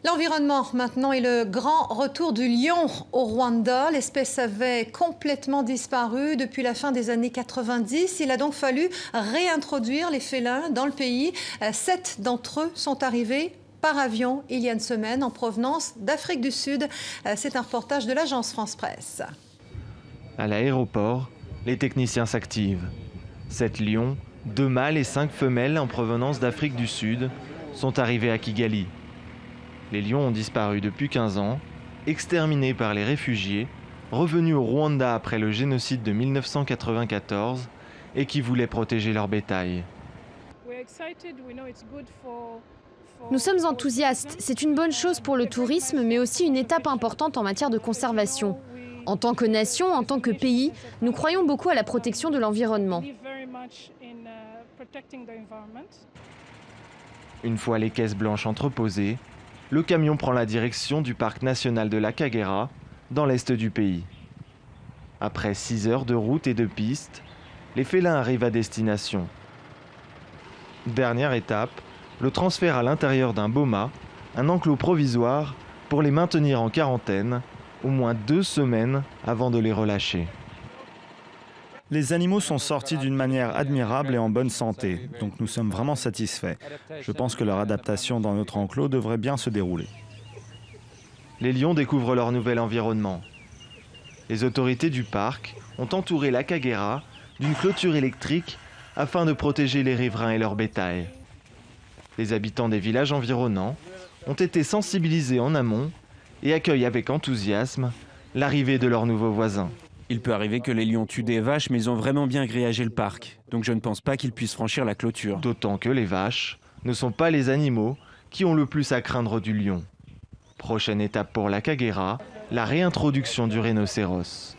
L'environnement maintenant et le grand retour du lion au Rwanda. L'espèce avait complètement disparu depuis la fin des années 90. Il a donc fallu réintroduire les félins dans le pays. 7 d'entre eux sont arrivés par avion il y a une semaine en provenance d'Afrique du Sud. C'est un reportage de l'agence France Presse. À l'aéroport, les techniciens s'activent. 7 lions, 2 mâles et 5 femelles en provenance d'Afrique du Sud sont arrivés à Kigali. Les lions ont disparu depuis 15 ans, exterminés par les réfugiés, revenus au Rwanda après le génocide de 1994 et qui voulaient protéger leur bétail. Nous sommes enthousiastes. C'est une bonne chose pour le tourisme, mais aussi une étape importante en matière de conservation. En tant que nation, en tant que pays, nous croyons beaucoup à la protection de l'environnement. Une fois les caisses blanches entreposées, le camion prend la direction du parc national de la Kagera, dans l'est du pays. Après 6 heures de route et de piste, les félins arrivent à destination. Dernière étape, le transfert à l'intérieur d'un boma, un enclos provisoire, pour les maintenir en quarantaine, au moins 2 semaines avant de les relâcher. Les animaux sont sortis d'une manière admirable et en bonne santé, donc nous sommes vraiment satisfaits. Je pense que leur adaptation dans notre enclos devrait bien se dérouler. Les lions découvrent leur nouvel environnement. Les autorités du parc ont entouré la Kagera d'une clôture électrique afin de protéger les riverains et leur bétail. Les habitants des villages environnants ont été sensibilisés en amont et accueillent avec enthousiasme l'arrivée de leurs nouveaux voisins. Il peut arriver que les lions tuent des vaches, mais ils ont vraiment bien grillagé le parc. Donc je ne pense pas qu'ils puissent franchir la clôture. D'autant que les vaches ne sont pas les animaux qui ont le plus à craindre du lion. Prochaine étape pour la Kagera, la réintroduction du rhinocéros.